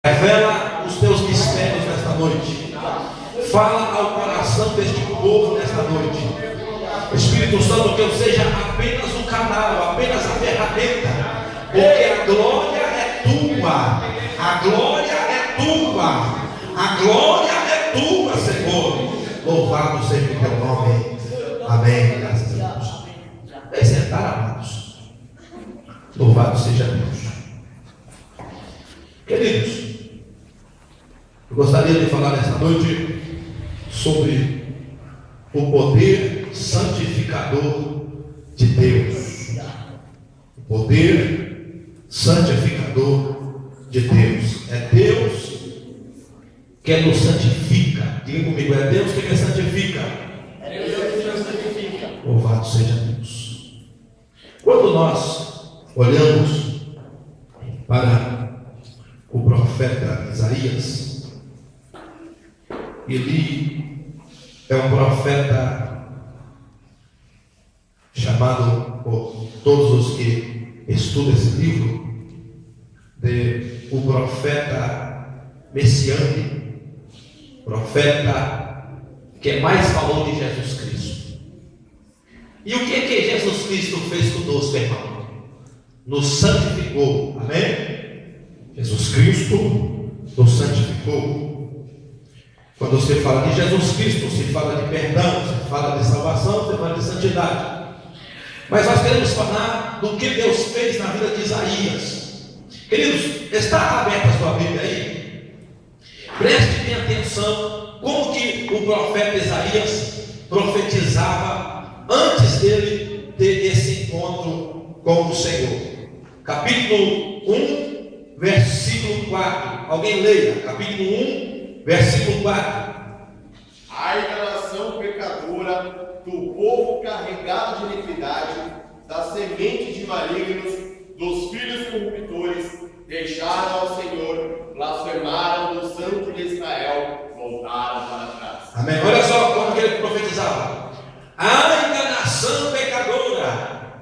Revela os teus mistérios nesta noite. Fala ao coração deste povo nesta noite. Espírito Santo, que eu seja apenas um canal, apenas a ferramenta, porque a glória é tua, a glória é tua, a glória é tua, Senhor. Louvado seja o teu nome. Amém. Graças a Deus. Vem sentar, amados. Louvado seja Deus. Queridos, eu gostaria de falar nesta noite sobre o poder santificador de Deus. O poder santificador de Deus. É Deus que nos santifica. Diga comigo, é Deus que me santifica. É Deus que nos santifica. Louvado seja Deus. Quando nós olhamos para o profeta Isaías, ele é um profeta chamado por todos os que estudam esse livro de o profeta messiânico, profeta que mais falou de Jesus Cristo. E o que Jesus Cristo fez conosco, irmão? Nos santificou, amém? Jesus Cristo nos santificou. Quando você fala de Jesus Cristo, se fala de perdão, se fala de salvação, se fala de santidade. Mas nós queremos falar do que Deus fez na vida de Isaías. Queridos, está aberta a sua Bíblia aí? Preste bem atenção como que o profeta Isaías profetizava antes dele ter esse encontro com o Senhor. Capítulo 1, versículo 4. Alguém leia, capítulo 1, versículo 4. Ai da nação pecadora, do povo carregado de iniquidade, da semente de malignos, dos filhos corruptores, deixaram ao Senhor, blasfemaram do Santo de Israel, voltaram para trás. Amém. Olha só como que ele profetizava. Ai da nação pecadora,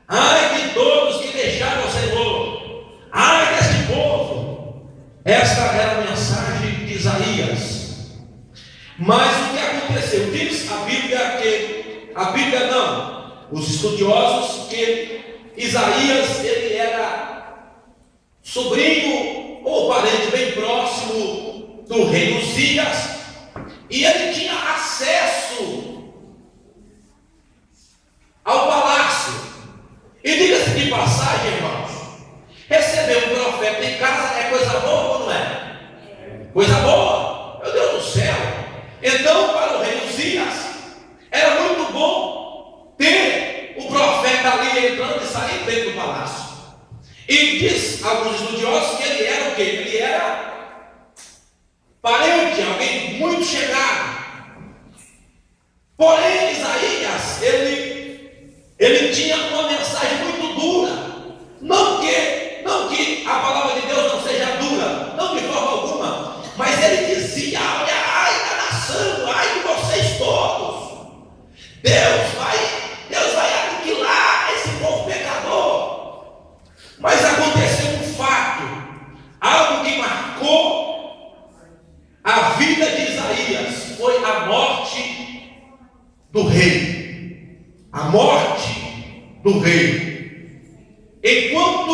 ai de todos que deixaram o Senhor, ai deste povo. Esta era a mensagem de Isaías. Mas o que aconteceu? Diz a Bíblia não, os estudiosos, que Isaías ele era sobrinho ou parente bem próximo do rei Uzias, e ele tinha acesso ao palácio. E diga-se de passagem, irmãos, receber um profeta em casa é coisa boa ou não é? Coisa boa, meu Deus do céu. Então, para o rei Uzias, era muito bom ter o profeta ali entrando e saindo dentro do palácio. E diz alguns estudiosos que ele era o quê? Ele era parente, alguém muito chegado. Porém, Isaías, ele tinha uma mensagem muito dura. Não que a palavra de Deus não seja dura, não de forma alguma, mas ele dizia: olha, ai da nação, ai de vocês todos, Deus vai aniquilar esse povo pecador. Mas aconteceu um fato, algo que marcou a vida de Isaías, foi a morte do rei. A morte do rei. Enquanto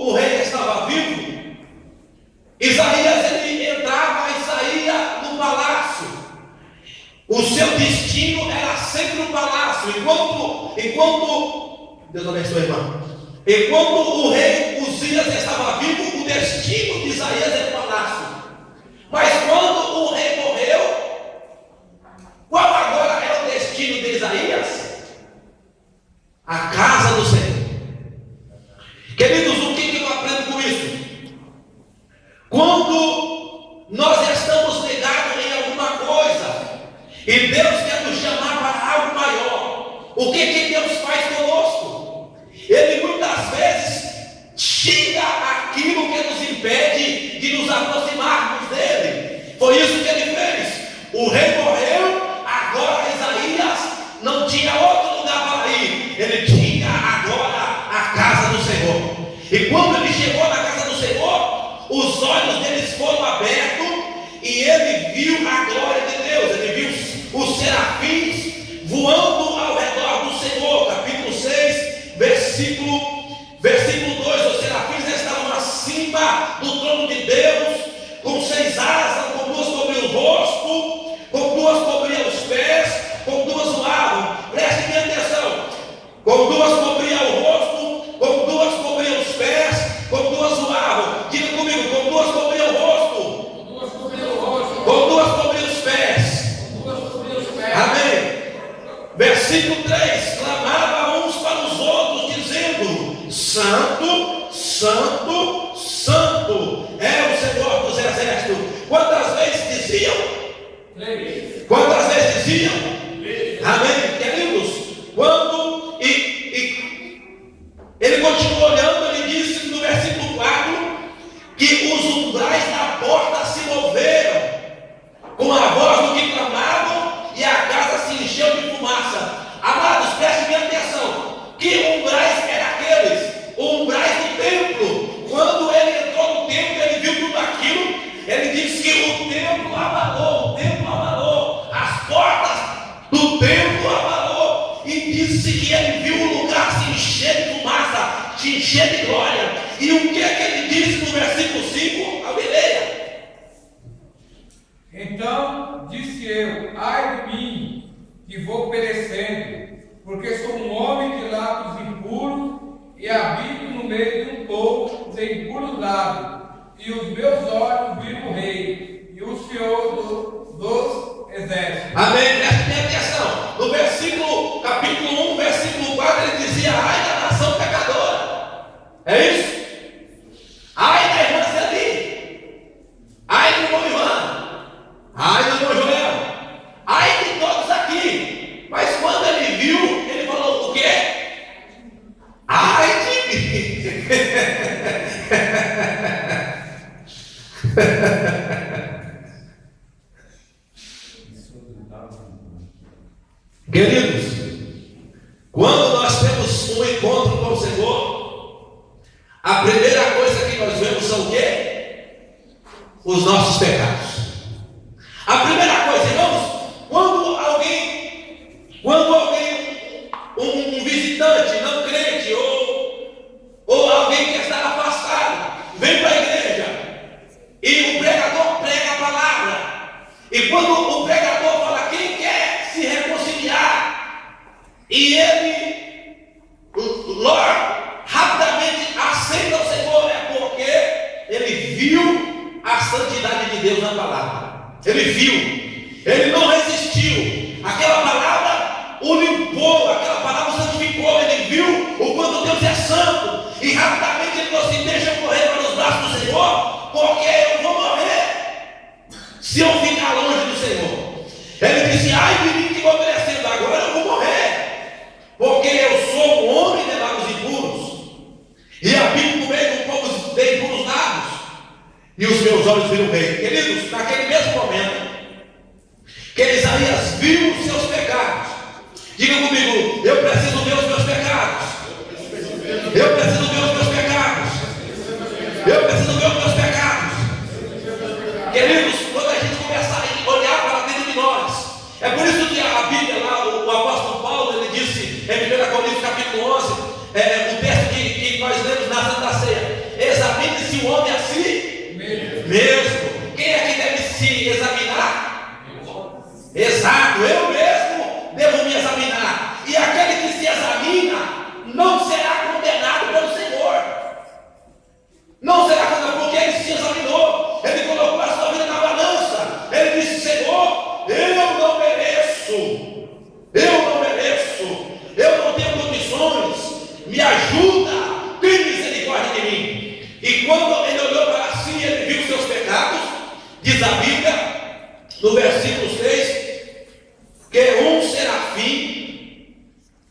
o rei estava vivo, Isaías ele entrava e saía no palácio. O seu destino era sempre o palácio. Enquanto Deus abençoe, irmão. Enquanto o rei Uzias estava vivo, o destino de Isaías era o palácio. Mas quando o rei morreu, qual agora é o destino de Isaías? A casa do Senhor. Queridos, o que eu aprendo com isso? Quando nós estamos ligados em alguma coisa e Deus quer nos chamar para algo maior, o que Deus faz conosco? Ele muitas vezes tira os olhos deles foram abertos e ele viu a glória de Deus. Ele viu os serafins voando ao redor do Senhor. Capítulo 6, versículo 2. Os serafins estavam acima do trono de Deus, com 6 asas, com 2 cobriam o rosto, com 2 cobriam os pés, com 2 voavam. Preste bem atenção. Com 2 cobriam o rosto, com 2 cobriam os pés, com 2 voavam. Diga comigo, com 2 cobriam o rosto, com 2 cobriam os pés. Amém. Versículo 3: clamavam uns para os outros, dizendo: Santo, Santo, Santo é o Senhor dos exércitos. Quantas vezes diziam? 3. Quantas vezes diziam? 3. Amém, queridos. Quando ele continuou olhando, ele disse no versículo 4 que os umbrais da porta se moveram com a voz do que clamavam e a casa se encheu de fumaça. Amados, prestem bem atenção. Que umbrais eram aqueles? Umbrais do templo. Quando ele entrou no templo, ele viu tudo aquilo. Ele disse que o templo abalou, as portas do templo abalou, e disse que ele viu o lugar se encher de fumaça, se encher de glória. E o que é que ele disse no versículo 5? Alguém leia. Então disse eu: ai de mim, que vou perecendo, porque sou um homem de lábios impuros e habito no meio de um povo de impuros lábios, e os meus olhos viram o Rei e o Senhor dos exércitos. Amém. Preste bem atenção. No versículo, capítulo 1, versículo 4, ele dizia: ai da nação pecadora. É isso? Ai da irmã Celi, ai do irmão Ivan, ai do irmão Joel, ai de todos aqui. Mas quando ele viu, ele falou o quê? Ai de mim. Queridos, quando nós temos um encontro com o Senhor, a primeira coisa que nós vemos são o quê? Os nossos pecados. A primeira coisa, irmãos, quando alguém, um visitante não crente ou alguém que está afastado, vem para a igreja e o pregador prega a palavra, e quando o pregador fala: quem quer se reconciliar, e ele logo, rapidamente aceita o Senhor, é porque ele viu a santidade de Deus na palavra. Ele viu, ele não resistiu. Aquela palavra o limpou, aquela palavra o santificou. Ele viu o quanto Deus é santo, e rapidamente ele falou assim: deixa eu correr para os braços do Senhor, porque eu vou morrer se eu ficar longe do Senhor. Ele disse: ai de mim que vou perecendo, agora eu vou morrer, porque eu sou um homem de lábios impuros e habito no meio de um povo de impuros lábios, e os meus olhos viram o Rei. Queridos, naquele mesmo momento que Isaías viu os seus pecados, diga comigo: eu preciso ver os meus pecados. Eu preciso ver os meus pecados. Eu preciso ver os meus pecados. Queridos, quando a gente começar a olhar para dentro de nós, é por isso que a Bíblia lá, o apóstolo Paulo, ele disse em 1 Coríntios capítulo 11, o texto que nós lemos na Santa Ceia: examine-se o homem a si mesmo. Quem é que deve se examinar? Exato, eu mesmo devo me examinar. E aquele que se examina não será condenado pelo Senhor. Não será condenado, porque ele se examinou. Ele colocou a sua vida na balança. Ele disse: Senhor, eu não mereço. Eu não tenho condições. Me ajuda. Tem misericórdia de mim. E quando ele olhou para si, ele viu seus pecados. Diz a Bíblia, no versículo 6, que um serafim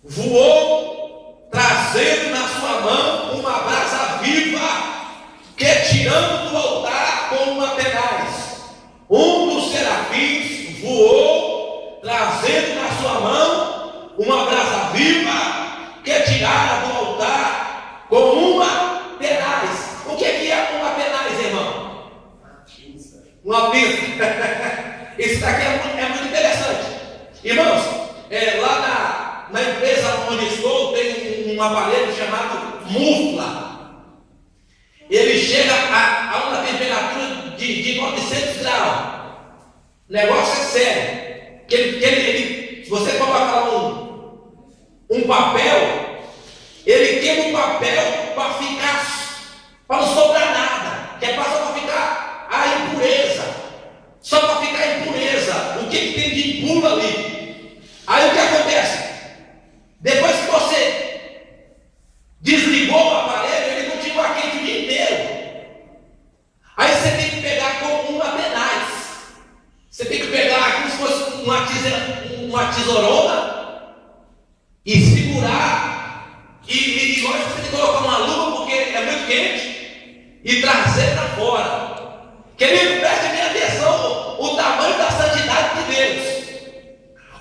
voou, trazendo na sua mão uma brasa viva, que tirando do altar com uma tenaz. Um dos serafins voou, trazendo na sua mão uma brasa viva, que tirara do altar com uma tenaz. O que é uma tenaz, irmão? uma pizza. Isso daqui é muito interessante. Irmãos, lá na empresa onde estou, tem um aparelho chamado Mufla. Ele chega a uma temperatura de 900 graus. O negócio é sério. Se você coloca lá um papel, ele queima o papel para não sobrar nada. Que é só para ficar a impureza. Só para ficar a impureza. O que tem de impuro ali? Aí o que acontece? Depois que você desligou o aparelho, ele continua quente o dia inteiro. Aí você tem que pegar com uma tenaz. Você tem que pegar como se fosse uma tesourona e segurar. E lógico que você tem que colocar uma luva porque é muito quente e trazer para fora. Querido, preste bem atenção o tamanho da santidade de Deus.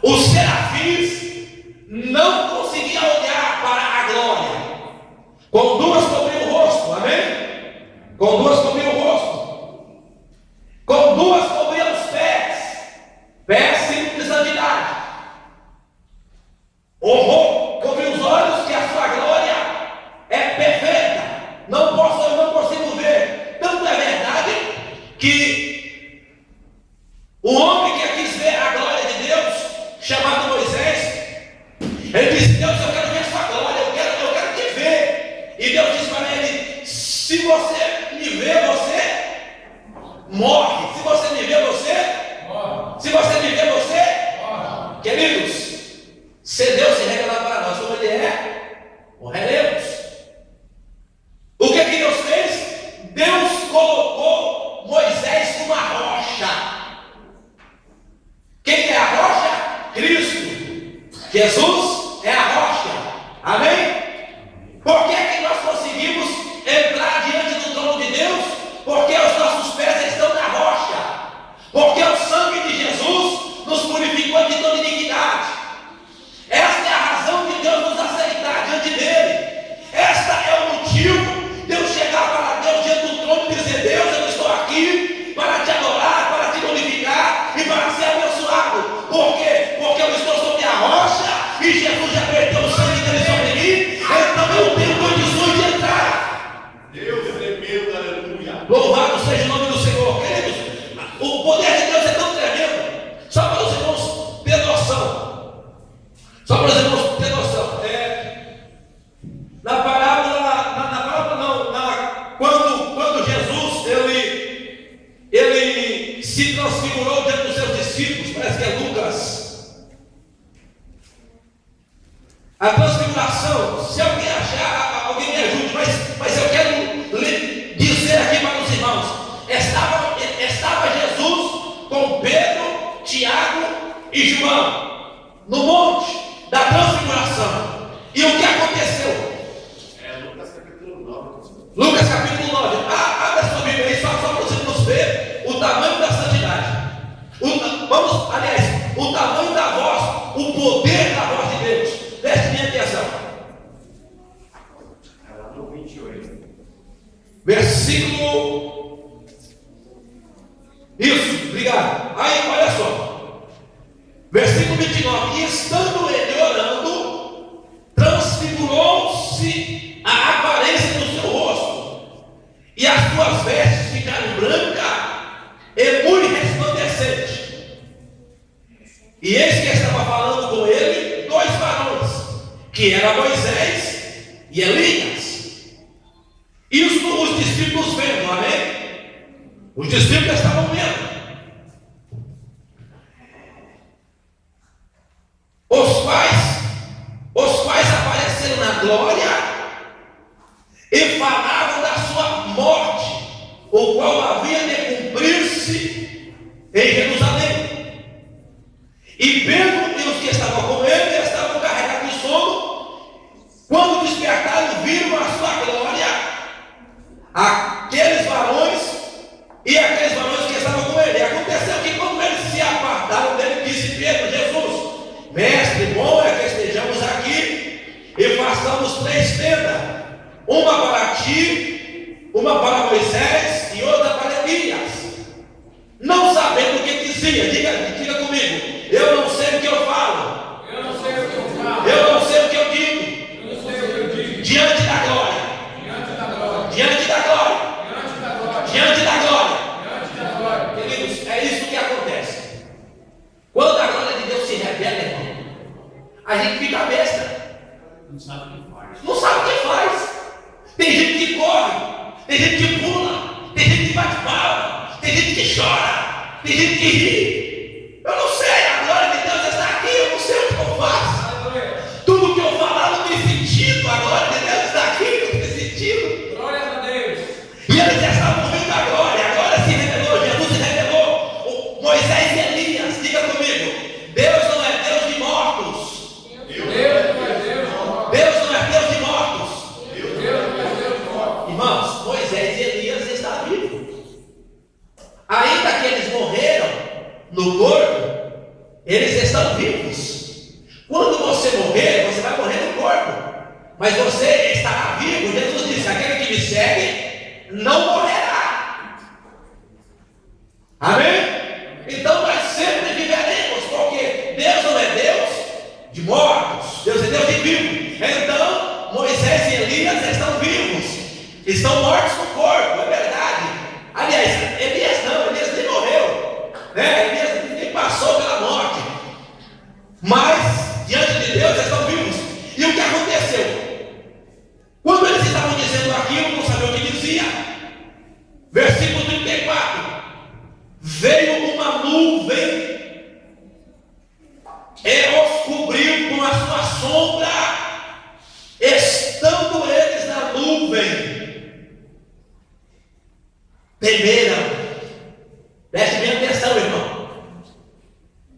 Os serafins não conseguiam olhar para a glória. Com duas cobriam o rosto, amém? Com duas cobriam o rosto. Com duas cobriam os pés. Pés símbolo de santidade. Cobriu os olhos, que a sua glória é perfeita. Eu não consigo ver. Tanto é verdade que o homem que quis ver a glória de Deus, chamado Moisés, ele disse: Deus, eu quero ver a sua glória, eu quero te ver. E Deus disse para ele: se você me ver, você morre. Se você me ver, você morre. Se você me ver, você morre. Queridos, se Deus se revelar para nós como Ele é, morreremos. O que Deus fez? Deus colocou Moisés numa rocha. Quem é a rocha? Cristo. Jesus é a rocha. Amém? Por que nós conseguimos entrar diante do trono de Deus? Porque os nossos pés estão na rocha. Porque o sangue de Jesus nos purificou de toda iniquidade. Esta é a razão de Deus nos aceitar diante dele. Esta é o motivo de eu chegar para Deus diante do trono e dizer: Deus, eu estou aqui para te adorar, para te glorificar e para ser abençoado. Por quê? Porque eu estou sobre a rocha e Jesus já verteu o sangue dele sobre mim. Então eu tenho condições de entrar. Deus tremendo, aleluia. Louvado seja o nome do Senhor. Queridos, o poder de Deus é tão tremendo. Só para os irmãos terem noção. Só para os irmãos terem noção. Na parábola não. Quando Jesus ele se transfigurou diante dos seus discípulos, parece que é Lucas. A transfiguração, se alguém achar, alguém me ajude, mas eu quero dizer aqui para os irmãos: estava Jesus com Pedro, Tiago e João no monte da transfiguração. E o que aconteceu? Lucas capítulo 9. Lucas capítulo 9. Abre a sua Bíblia aí, só para os irmãos ver o tamanho da santidade. O tamanho da voz, o poder da voz de Deus. Preste minha atenção. É lá no 28. Versículo. Isso, obrigado. Aí, olha só. Versículo 29. E estando ele orando, transfigurou-se a aparência do seu rosto, e as suas vestes ficaram brancas e muito resplandecentes. E eis que estava falando com ele dois varões, que eram Moisés e Elias. Isso os discípulos vendo, amém? Os discípulos estavam vendo. Os quais apareceram na glória e falavam da sua morte, o qual havia de cumprir-se em Jerusalém. E Pedro e os que estavam com ele estavam carregados de sono. Quando despertaram, viram a sua glória, aqueles varões e aqueles varões que estavam com ele. E aconteceu que quando eles se apartaram dele, disse Pedro: Jesus, mestre, bom é que estejamos aqui e façamos 3 tendas, uma para ti, uma para Moisés e outra para Elias. Tem gente que ri. Eu não sei, a glória de Deus está aqui, eu não sei o que eu faço. Tudo que eu falar não tem sentido, a glória de Deus está aqui, não tem sentido. Glória a Deus. E eles já estavam vendo a glória se revelou, Jesus se revelou. Moisés e Elias, diga comigo, Deus não é Deus de mortos. Deus não é Deus de mortos. Deus não é Deus de mortos. Deus não é Deus de mortos. Irmãos, Moisés e Elias estão vivos. Ainda que eles morreram no corpo, eles estão vivos. Quando você morrer, você vai morrer no corpo, mas você estará vivo. Jesus disse: aquele que me segue não morrerá. Amém? Então nós sempre viveremos, porque Deus não é Deus de mortos, Deus é Deus de vivos. Então Moisés e Elias estão vivos, estão mortos no corpo, é verdade. Aliás, Elias nem morreu, né? Elias nem passou pela morte, mas diante de Deus estão vivos. E o que aconteceu? Quando eles estavam dizendo aquilo, não sabiam o que dizia. Versículo 34: veio uma nuvem e os cobriu com a sua sombra. Estando eles na nuvem, temeram. Preste bem atenção, irmão.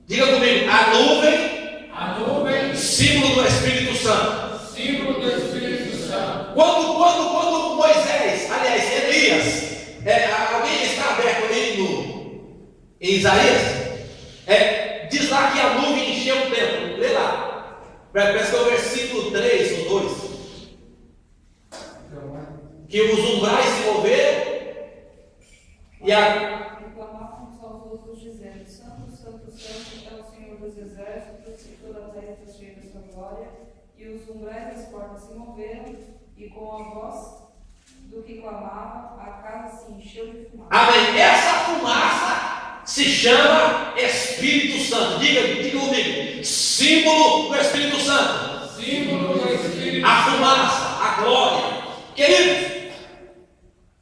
Diga comigo: a nuvem, símbolo do Espírito Santo. Símbolo do Espírito Santo. Quando Moisés, aliás, Elias, alguém está aberto aí em Isaías? Diz lá que a nuvem encheu o templo. Lê lá. Parece que é o versículo 3 ou 2. Que os umbrais se moveram e a... clamavam uns aos outros, dizendo: Santo, Santo, Santo é o Senhor dos exércitos, e toda a terra está cheia da sua glória. E os umbrais das portas se moveram, e com a voz do que clamava, a casa se encheu de fumaça. Amém. Essa fumaça se chama Espírito Santo. Diga comigo: símbolo do Espírito Santo. Símbolo do Espírito A Santo. fumaça, a glória. Queridos,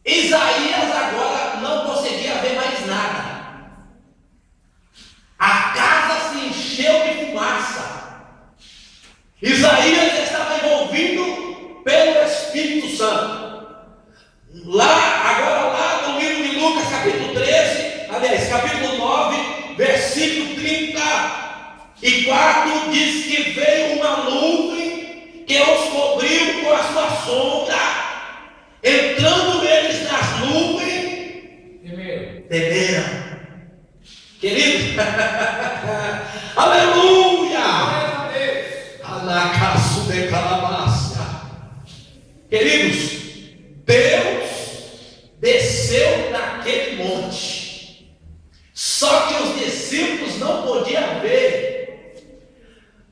Isaías agora não conseguia ver mais nada. A casa se encheu de fumaça. Isaías estava envolvido pelo Espírito Santo. Lá no livro de Lucas, capítulo 13, aliás, capítulo 9, versículo 34, diz que veio uma nuvem que os cobriu com a sua sombra. Entrando eles nas nuvens, temeram. Queridos, aleluia! Anacaço de calamácia. Queridos, Deus desceu naquele monte, só que os discípulos não podiam ver.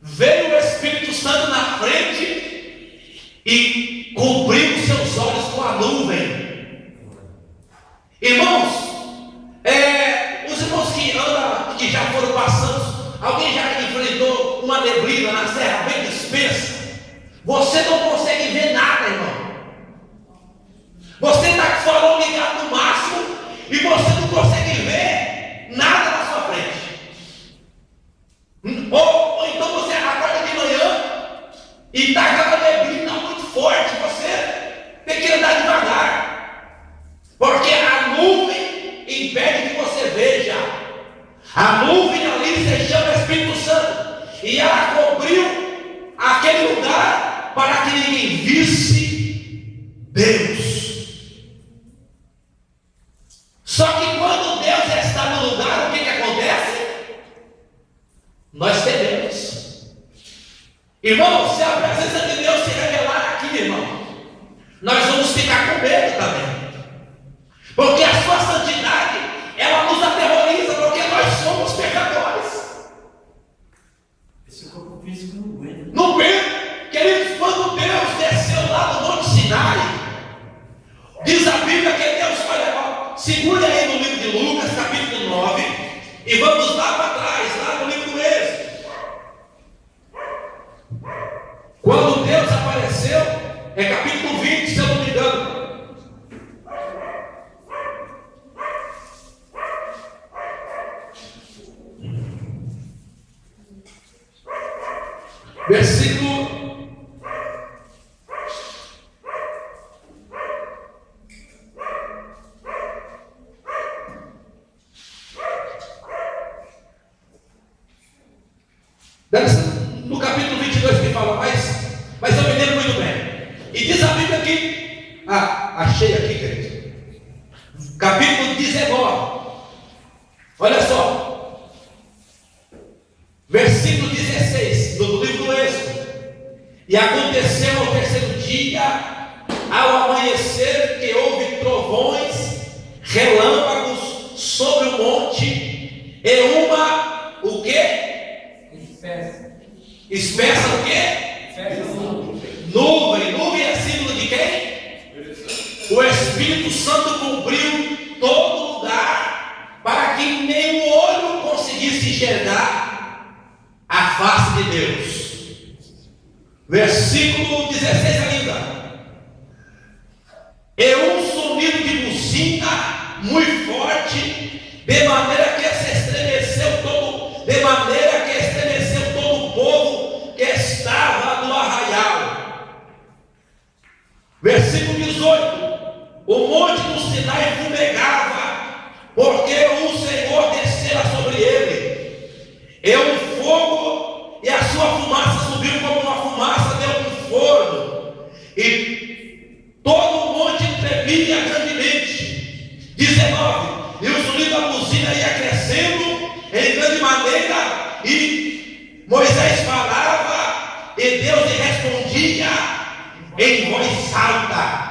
Veio o Espírito Santo na frente e cobriu os seus olhos com a nuvem. Irmãos, os irmãos que já foram passando, alguém já enfrentou uma neblina na serra bem espessa? Você não consegue ver nada, irmão. Você está com sua mão ligada no máximo e você não consegue ver nada na sua frente. Ou então você acorda de manhã e está aquela neblina muito forte, você tem que andar devagar, porque a nuvem impede que você veja. A nuvem ali se chama Espírito Santo, e ela cobriu aquele lugar para que ninguém visse Deus. Só que quando Deus está no lugar, o que acontece? Nós tememos. Irmão, se a presença de Deus se revelar aqui, irmão, nós vamos ficar com medo também, porque a sua santidade, ela nos aterroriza, porque nós somos pecadores. Esse corpo físico não aguenta. Não aguenta. Queridos, quando Deus desceu lá no Monte Sinai, diz a Bíblia que Deus foi levar. Segure aí no livro de Lucas, capítulo 9, e vamos lá para trás, lá no livro do Êxodo. Quando Deus apareceu, é capítulo 20, se eu não me engano. Versículo 22 que fala mais, mas eu me lembro muito bem. E diz a Bíblia aqui, achei aqui, querido. Capítulo 19. Olha só. Versículo 16 do livro do Êxodo. E aconteceu ao terceiro dia, ao amanhecer, que houve trovões, relâmpagos sobre o monte, e uma, o quê? Espessa o quê? Nuvem. Nuvem é símbolo de quem? O Espírito Santo cobriu todo lugar, para que nem o olho conseguisse enxergar a face de Deus. Versículo 16 ainda. E um sonido de buzina muito forte, de maneira que estremeceu todo o povo que estava no arraial. Versículo 18. O monte do Sinai fumegava, porque o Senhor descera sobre ele. E um fogo, e a sua fumaça subiu como uma fumaça de um forno, e todo o monte tremia grandemente. 19. E o sonido da buzina ia crescendo em grande maneira, e Moisés falava, e Deus lhe respondia em voz alta.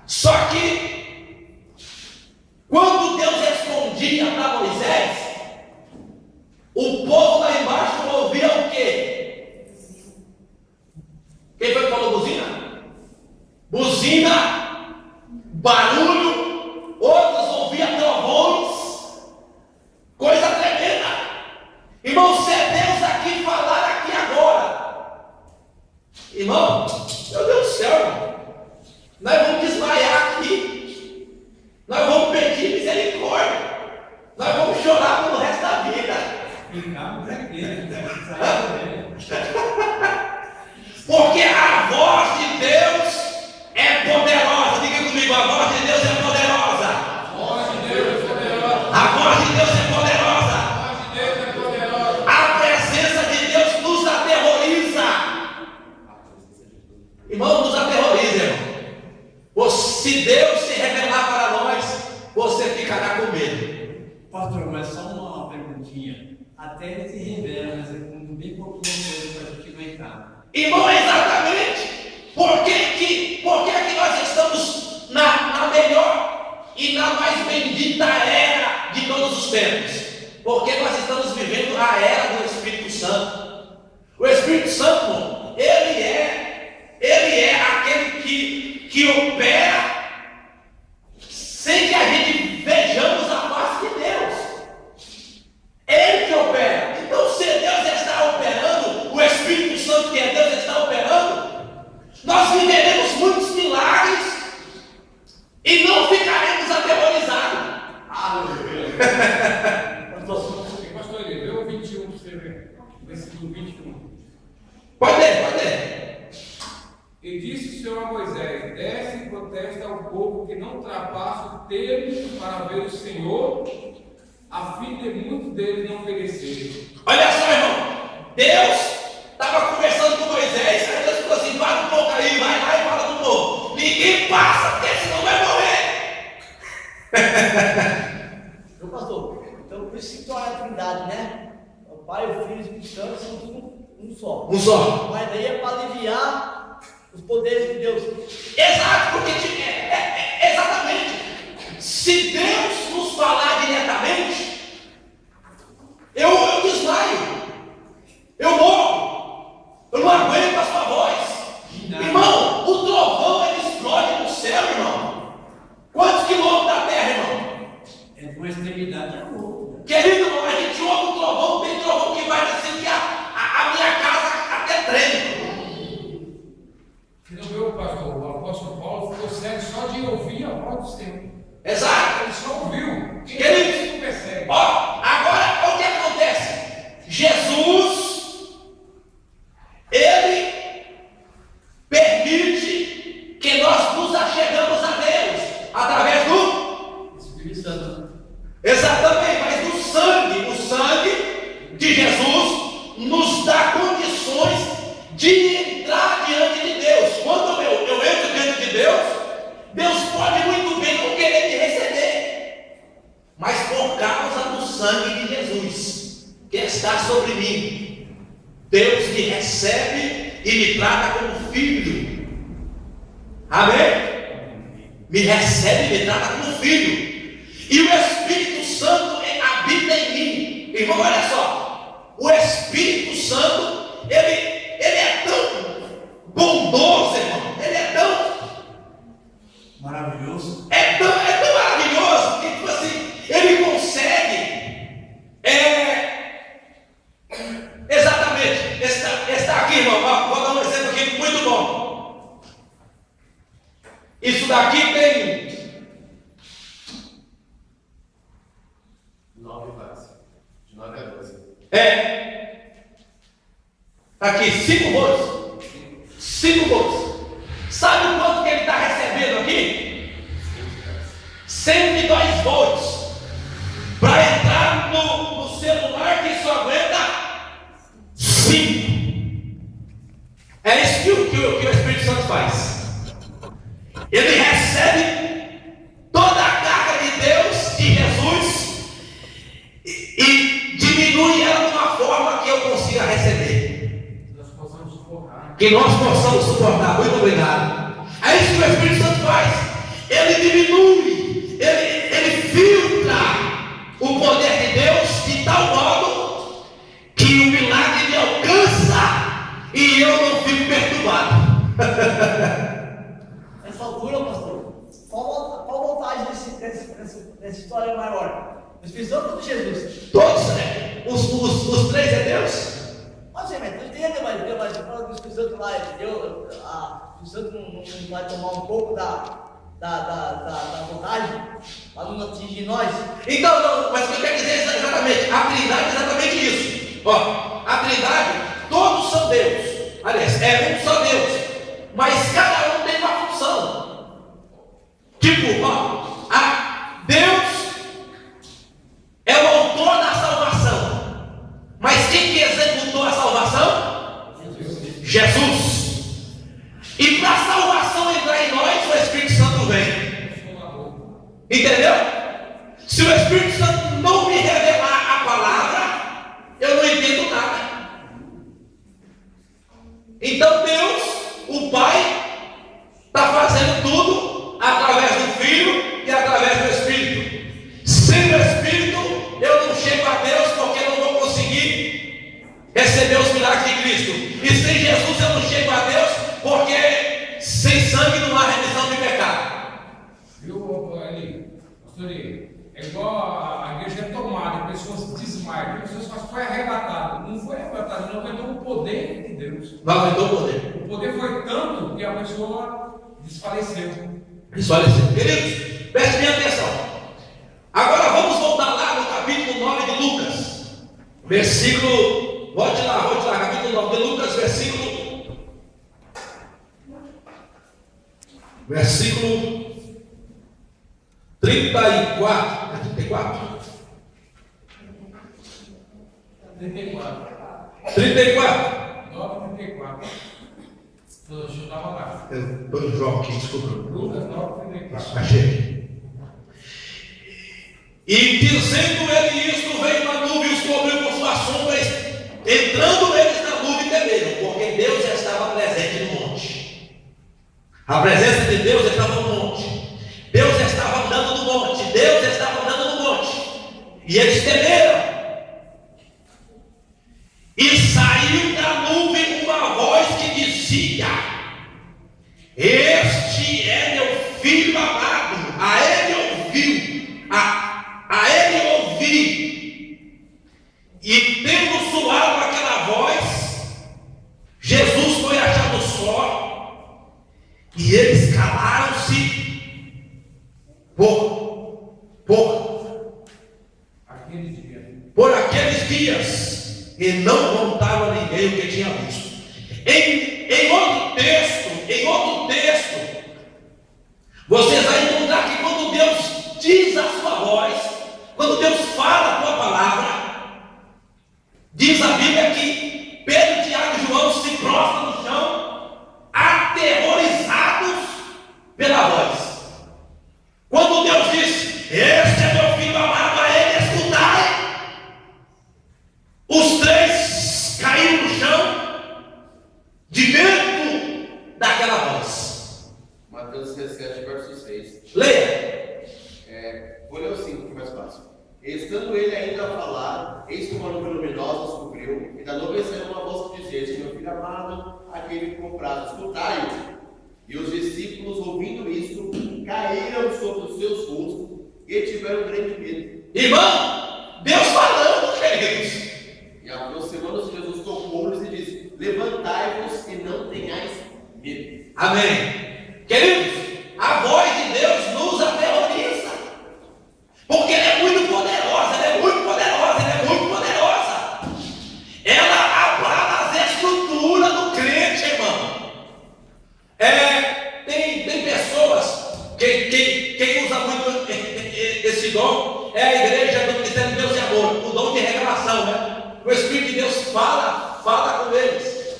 Só que, quando Deus respondia para Moisés, o povo lá embaixo ouvia o quê? Quem foi que falou buzina? Buzina, barulho, outros ouviam trovões, coisa tremenda. Irmão, se é Deus aqui falar aqui agora, irmão, meu Deus do céu, irmão, nós vamos desmaiar aqui, nós vamos pedir misericórdia, nós vamos chorar pelo resto da vida. Porque a voz de Deus é poderosa. Diga comigo, a voz de Deus é poderosa. A voz de Deus é poderosa. A voz de Deus é poderosa. A voz de Deus é poderosa. A presença de Deus nos aterroriza. Irmão, nos aterroriza, irmão. Se Deus se revelar para nós, você ficará com medo. Pastor, mas só uma perguntinha. Até ele se revela, mas é com bem pouquinho coisa para a gente aguentar. Irmão, exatamente. Por que nós estamos na melhor e na mais bendita era de todos os tempos? Porque nós estamos vivendo a era do Espírito Santo. O Espírito Santo, irmão, ele é aquele que opera sem que a gente vejamos a face de Deus. Ele que opera. Então, se Deus está operando, o Espírito Santo que é Deus está operando, nós viveremos muitos milagres e não ficaremos aterrorizados. Aleluia. Pastor, ele leu o 21 para você ver. Versículo 21. Pode ler. E disse o Senhor a Moisés: desce e protesta ao povo que não ultrapasse o termo para ver o Senhor, a fim de muitos deles não perecerem. Olha só, irmão, Deus estava conversando com Moisés, aí Deus falou assim: para um pouco aí, vai lá e fala do povo. Ninguém passa, porque senão vai morrer. Meu pastor, então por isso que tu é a Trindade, né? O Pai, o Filho e o Espírito Santo são tudo um só. Um só. Mas daí é para aliviar os poderes de Deus. Exato, porque exatamente. Se Deus nos falar diretamente, eu desmaio, eu morro, eu não aguento a sua voz. Irmão, o trovão ele explode no céu, irmão. Quantos quilômetros da terra, irmão? É de uma extremidade a outra. Querido irmão, a gente ouve um trovão, tem trovão que vai assim que a minha casa até treme. Você não viu, pastor? O apóstolo Paulo ficou cego só de ouvir a voz do Senhor. Exato. Ele só ouviu. Querido, não percebe. Ó, agora o que acontece? Jesus, ele Espírito Santo. Exatamente, mas o sangue de Jesus nos dá condições de entrar diante de Deus. Quando eu entro diante de Deus, Deus pode muito bem não querer me receber, mas por causa do sangue de Jesus que está sobre mim, Deus me recebe e me trata como filho. Amém? Me recebe e me trata como filho. E o Espírito Santo habita em mim. Irmão, olha só, o Espírito Santo, ele é tão bondoso, irmão. Ele é tão Maravilhoso. É tão maravilhoso que, tipo assim, ele consegue exatamente. Está aqui, irmão. Vou dar um exemplo aqui muito bom. Isso daqui tem 9 watts. De 9 a 12. Aqui, 5 volts. 5 volts. Sabe quanto que ele está recebendo aqui? 102 volts. Para entrar no celular que só aguenta 5. É isso que o Espírito Santo faz. Ele recebe toda a carga de Deus, de Jesus, e diminui ela de uma forma que eu consiga receber. Que nós possamos suportar. Muito obrigado. É isso que o Espírito Santo faz. Ele diminui, ele filtra o poder de Deus de tal modo que o milagre me alcança e eu não fico perturbado. Nessa altura, pastor, qual vantagem dessa história maior? O Espírito Santo de Jesus? Todos, né? Os três é Deus. Mas sim, mas tu entende, mas fala que o Espírito Santo lá, o Espírito Santo não vai tomar um pouco da vantagem para não atingir nós? Então, não, mas o que eu quero dizer é exatamente, a Trindade é exatamente isso. Ó, a Trindade, todos são Deus. Aliás, é um só Deus. Mas cada um tem uma função. Tipo, ó, Deus é o autor da salvação. Mas quem que executou a salvação? Jesus. E para a salvação entrar em nós, o Espírito Santo vem. Entendeu? Se o Espírito Santo não me revelar a palavra, eu não entendo nada. Então Deus, o Pai, está fazendo tudo através do Filho e através do Espírito. Sem o Espírito, eu não chego a Deus porque não vou conseguir receber os milagres de Cristo. E sem Jesus eu não chego a Deus porque sem sangue não há remissão de pecado. Viu, ali, pastor, é igual a igreja é tomada, pessoas desmaiam, pessoas foi arrebatado. Não foi arrebatado, não aguentou o poder de Deus. Não aguentou o poder. O poder foi tanto que a pessoa desfaleceu. Queridos, prestem minha atenção. Agora vamos voltar lá no capítulo 9 de Lucas. Versículo, volte lá, capítulo 9 de Lucas, versículo 34. É 34? 34. 9:34. Eu estava lá. Eu estou no João aqui, desculpa. Lucas 9:34. Achei. E dizendo ele isto, veio uma nuvem e os cobriu com suas sombras, entrando eles na nuvem temeram, porque Deus já estava presente no monte. A presença de Deus estava no monte. Deus estava andando no monte. Deus estava andando no monte. E eles temeram. E saiu da nuvem uma voz que dizia: este é meu filho amado, a ele ouviu, a ele ouvi. E tendo soado aquela voz, Jesus foi achado só, e eles calaram-se por aqueles dias, e não contaram a ninguém o que tinha visto. Em outro texto, vocês vão encontrar que quando Deus diz a sua voz, quando Deus fala a tua palavra, diz a Bíblia que Pedro, Tiago e João se prostram no chão, aterrorizados pela voz. Quando Deus diz: este é meu filho amado, a ele escutai, os três caíram no chão de medo daquela voz. Mateus 17, verso 6. Leia. Vou ler o 5, que é mais fácil. Estando ele ainda a falar, eis que uma nuvem luminosa os cobriu, e da nuvem saiu uma voz que dizia: este é meu filho amado, aquele que comprado, escutai-o. E os discípulos, ouvindo isto, caíram sobre os seus rostos e tiveram grande medo. Irmão, Deus falando, queridos. E aproximando-se, Jesus tocou-lhes e disse: levantai-vos e não tenhais medo. Amém. Queridos, a voz de Deus nos aterroriza, porque ela é muito poderosa, ela é muito poderosa, ela é muito poderosa. Ela abala as estruturas do crente, irmão. Tem pessoas quem usa muito esse dom é a igreja do Ministério de Deus e Amor, o dom de revelação, né? O Espírito de Deus fala com eles.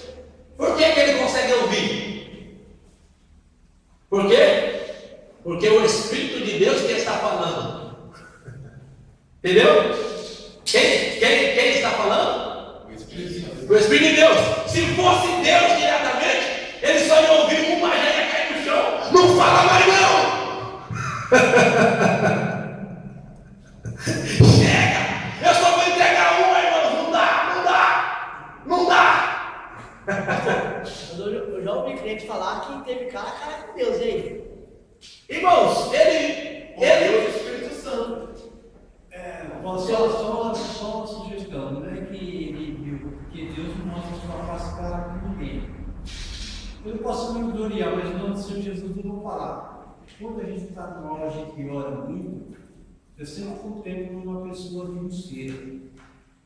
Por que ele consegue ouvir? Por quê? Porque o Espírito de Deus que está falando. Entendeu? Quem está falando? O Espírito Santo. O Espírito de Deus. Se fosse Deus diretamente, ele só ia ouvir uma, já ia cair no chão. Não fala mais não. Chega. Eu só vou entregar uma, irmão. Não dá. Mas eu já ouvi cliente falar que teve cara com Deus, e aí? Irmãos, Deus é o Espírito Santo. Só uma sugestão, não é que Deus não mostra sua face clara com ninguém. Eu posso me gloriar, mas não do Senhor Jesus não vou falar. Quando a gente está numa hora, a gente ora muito, eu sempre contemplo uma pessoa de um ser,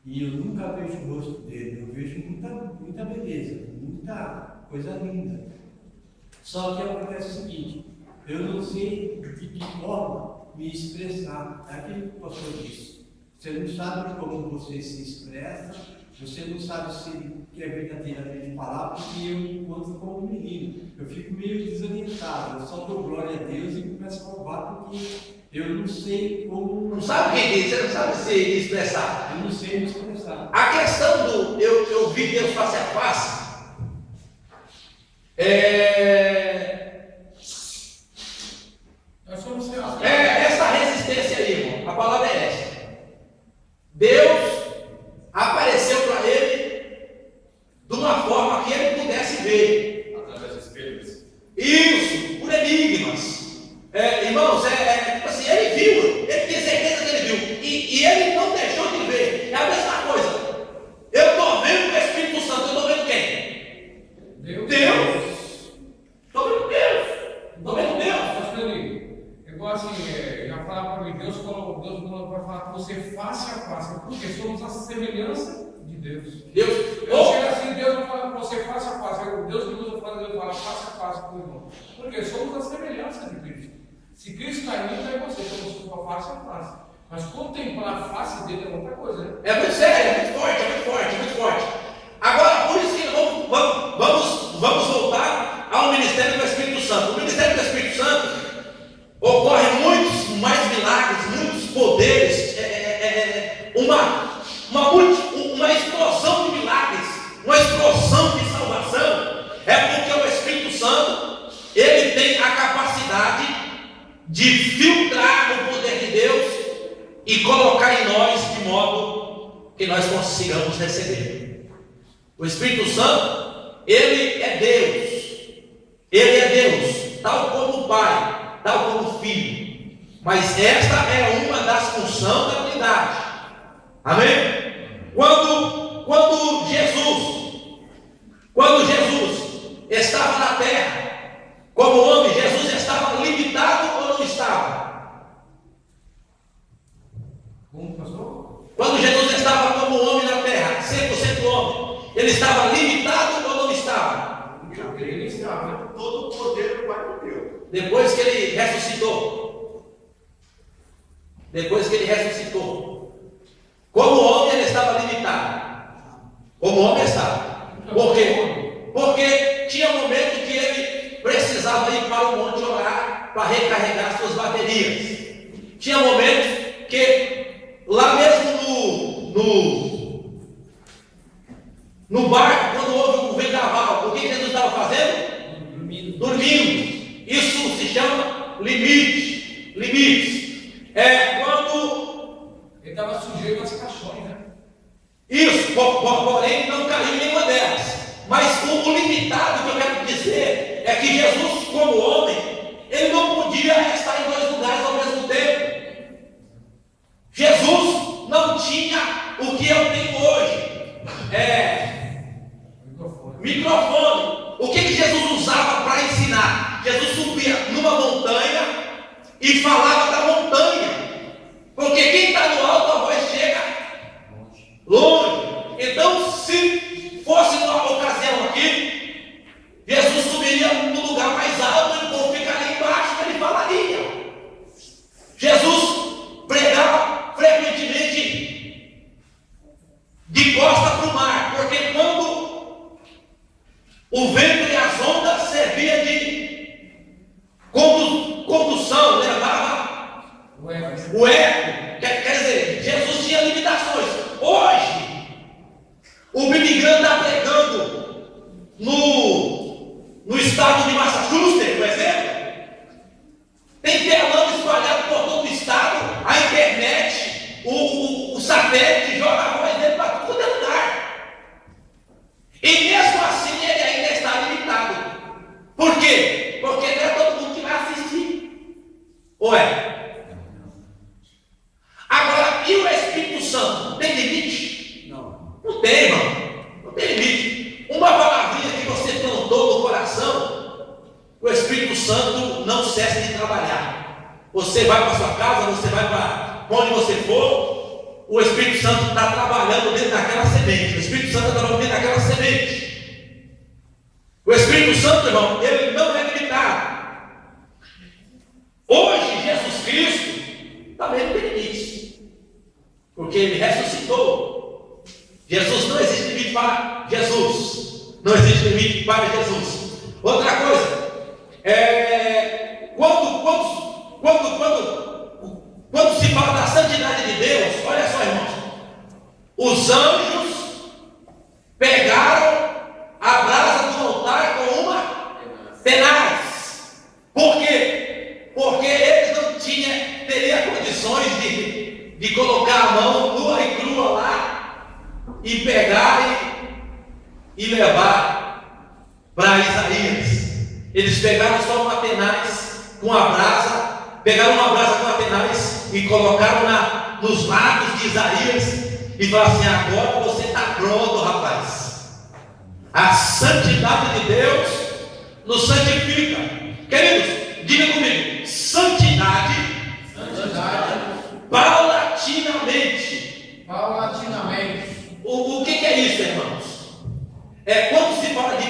e eu nunca vejo o rosto dele, eu vejo muita beleza, muita coisa linda. Só que acontece o seguinte: eu não sei de que forma me expressar. É aquilo que o pastor disse. Você não sabe como você se expressa, você não sabe se é verdadeiramente falar, porque eu me encontro como menino. Eu fico meio desorientado, eu só dou glória a Deus e começo a louvar, porque eu não sei como. Não sabe o que diz, você não sabe se expressar. Eu não sei me expressar. A questão do eu vi Deus face a face Nós somos seus. essa resistência aí, irmão. A palavra é essa. Deus apareceu para ele de uma forma que ele pudesse ver. Através de espelhos. Isso, por enigmas. Irmãos, tipo assim, ele viu, ele tinha certeza que ele viu. E ele não deixou de ver. É a mesma coisa. Eu estou vendo o Espírito Santo, eu estou vendo quem? Deus. Estou vendo Deus. Estou vendo Deus. Pastor Eli, é igual assim, já falava para mim, Deus vai falar com você face a face, porque somos a semelhança de Deus. Eu chego assim, Deus vai falar com você face a face. Deus que usa para Deus falar face a face com o irmão. Porque somos a semelhança de Cristo. Se Cristo está em mim, então é você, somos face a face. Mas contemplar a face dele é outra coisa, né? É muito sério, é muito forte. Agora, por isso que vamos voltar ao ministério do Espírito Santo. O ministério do Espírito Santo ocorre muitos mais milagres, muitos poderes, uma explosão de milagres, uma explosão de salvação. É porque o Espírito Santo, ele tem a capacidade de filtrar o poder de Deus e colocar em nós de modo que nós consigamos receber. O Espírito Santo, ele é Deus, tal como o Pai, tal como o Filho. Mas esta é uma das funções da unidade. Amém? Quando Jesus estava na terra, como homem, Jesus estava limitado ou não estava? Como pastor? Quando Jesus estava como homem na terra, 100% homem, ele estava limitado ou não estava? Eu creio que estava. Todo o poder do Pai do Deus. Depois que ele ressuscitou, depois que ele ressuscitou. Como homem ele estava limitado. Como homem estava. Por quê? Porque tinha momento que ele precisava ir para o monte orar para recarregar suas baterias. Tinha momentos que lá mesmo no barco, quando houve um vendaval, o que Jesus estava fazendo? Dormindo. Isso se chama limite. Limites. É quando Ele estava sujeito às paixões, né? isso, porém não caiu em nenhuma delas. Mas o limitado que eu quero dizer é que Jesus, como homem, ele não podia estar em dois lugares ao mesmo tempo. Jesus não tinha o que eu tenho hoje. Microfone. O que Jesus usava para ensinar? Jesus subia numa montanha e falava da montanha. Porque quem está no alto, a voz chega longe. Então, se fosse numa ocasião aqui, Jesus subiria no lugar mais alto e o povo ficaria embaixo, ele falaria. Jesus pregava frequentemente de costa para o mar, porque quando o vento e as ondas servia de condução, levava o eco. Quer dizer, Jesus tinha limitações. Hoje, o Billy Graham está pregando no estado de Massachusetts, por exemplo. Tem telão espalhado por todo o estado, a internet, o satélite joga a voz dele para todo lugar. E mesmo assim ele ainda está limitado. Por quê? Porque não é todo mundo que vai assistir. Ué? Agora, e o Espírito Santo? Tem limite? Não tem, irmão. Não tem limite. Uma palavrinha que você plantou no coração, o Espírito Santo não cessa de trabalhar. Você vai para sua casa, você vai para onde você for, o Espírito Santo está trabalhando dentro daquela semente. O Espírito Santo está trabalhando dentro daquela semente. O Espírito Santo, irmão, ele não é limitado. Hoje, Jesus Cristo também não tem limites. Porque ele ressuscitou. Jesus, não existe limite para Jesus. Não existe limite para Jesus. Outra coisa, quando se fala da santidade de Deus, olha só, irmãos, os anjos pegaram a brasa do altar com uma tenaz. Por quê? Porque eles não teriam condições de colocar a mão nua e crua lá e pegar e levar para Isaías. Eles pegaram só uma tenaz com a brasa, pegaram uma brasa com a tenaz e colocaram nos lábios de Isaías e falaram assim: agora você está pronto, rapaz. A santidade de Deus nos santifica. Queridos, diga comigo: santidade paulatinamente. O que é isso, irmãos? Quando se fala de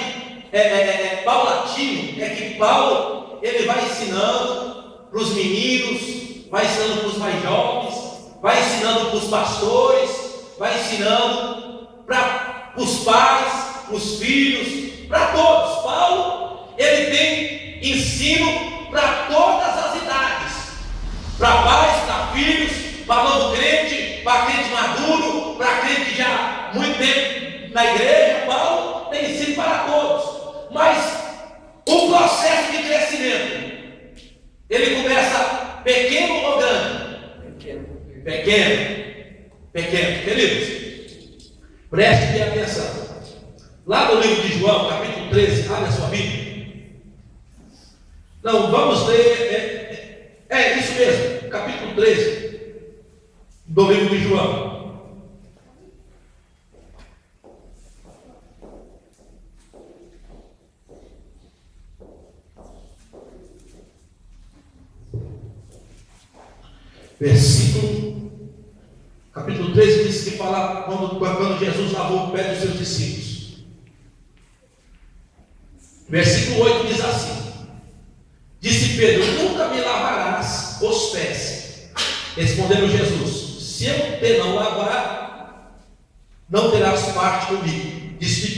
paulatino, é que Paulo ele vai ensinando para os meninos, vai ensinando para os mais jovens, vai ensinando para os pastores, vai ensinando para os pais, os filhos, para todos. Paulo ele tem ensino para todas as idades, para pais, para filhos, para novo crente, para crente maduro, para crente já muito tempo na igreja. Paulo tem ensino para todos. Mas o processo de crescimento, ele começa pequeno ou grande? Pequeno. Queridos, prestem atenção. Lá no livro de João, capítulo 13, abre a sua Bíblia. Não, vamos ler, isso mesmo, capítulo 13 do livro de João. Capítulo 13 diz que fala quando Jesus lavou o pé dos seus discípulos. Versículo 8 diz assim: disse Pedro: nunca me lavarás os pés. Respondendo Jesus: se eu te não lavar, não terás parte comigo. Disse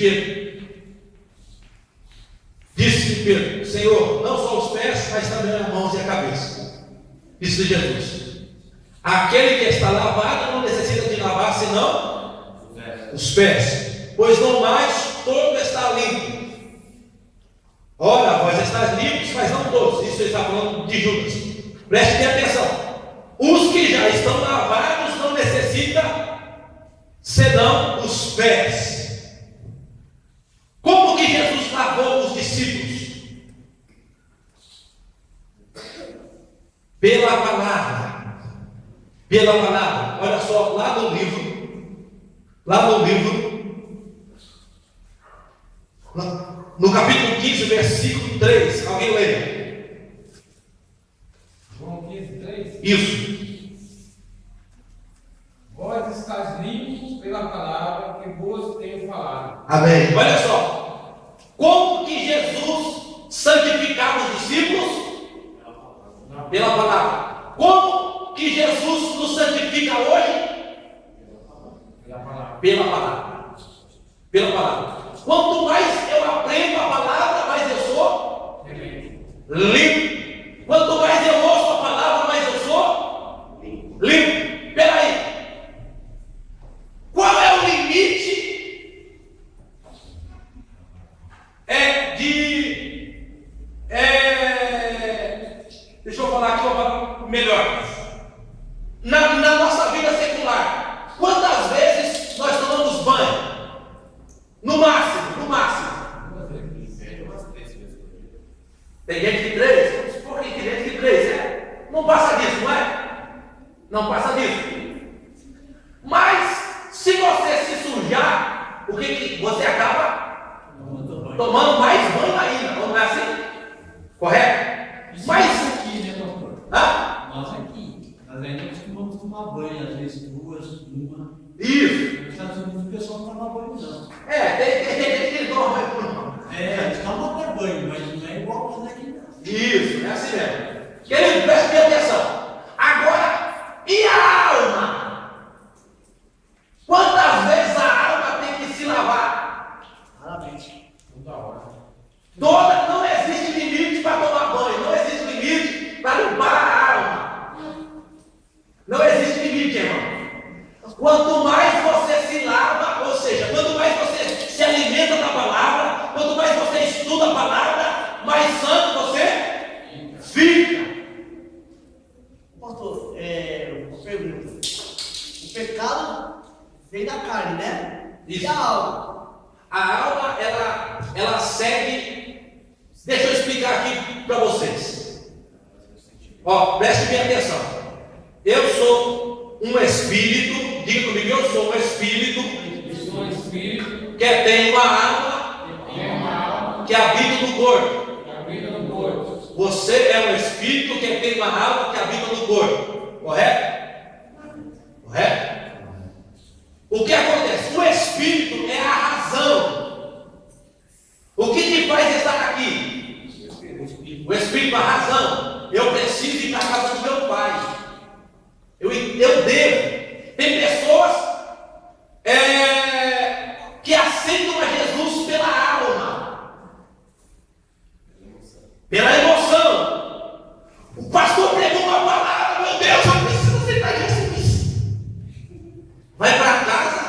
Pedro: Senhor, não só os pés, mas também as mãos e a cabeça. Disse Jesus: aquele que está lavado não necessita de lavar senão os pés, pois não mais todo está limpo. Ora, vós estáis limpos, mas não todos. Isso ele está falando de Judas. Preste bem atenção. Os que já estão lavados não necessitam senão os pés. Como que Jesus lavou os discípulos? Pela palavra. Pela palavra. Olha só, lá no livro, no capítulo 15, versículo 3. Alguém lê? João 15, 3. Isso. Vós estáis limpos pela palavra que vos tenho falado. Amém. Olha só. Como que Jesus santificava os discípulos? Pela palavra. Como que Jesus nos santifica hoje? Pela palavra. Pela palavra. Pela palavra. Quanto mais eu aprendo a palavra, mais eu sou limpo. Quanto mais eu ouço a palavra, mais eu sou limpo. Espera aí. Qual é o limite deixa eu falar aqui uma palavra melhor. Na nossa vida secular, quantas vezes nós tomamos banho? No máximo. Tem gente que 3? Por que tem gente que 3? Não passa disso, não é? Não passa disso. Mas, se você se sujar, o que você acaba? Tomando mais banho ainda. Não é assim? Correto? Mas aqui, né, pastor? Nós aqui. Nós ainda costumamos tomar banho, às vezes 2, 1. Isso. Nos Estados Unidos o pessoal não toma banho, não. Tem gente que toma banho, não. Eles tomam até banho, mas não é igual nós aqui, não. Isso, é assim mesmo. Querido, preste bem atenção. Agora, e a alma? Quantas vezes a alma tem que se lavar? Raramente. Toda hora. Não existe limite para tomar banho. Não existe limite para limpar a alma. Não existe limite, irmão. Quanto mais você se lava, ou seja, quanto mais você se alimenta da palavra, quanto mais você estuda a palavra, mais santo você fica. Pastor, uma pergunta. O pecado vem da carne, né? Isso. E a alma? A alma, ela segue. Deixa eu explicar aqui para vocês. Ó, preste bem atenção. Eu sou um espírito, diga comigo, eu sou um espírito que tem uma alma que habita no corpo. Você é um espírito que tem uma alma que habita no corpo. Correto? Correto? O que acontece? O espírito é a razão. O que te faz estar aqui? O espírito é a razão. Eu preciso ir para a casa do meu pai. Eu devo. Tem pessoas que aceitam a Jesus pela alma, pela emoção. O pastor pregou uma palavra, meu Deus, eu preciso aceitar Jesus. Vai para casa,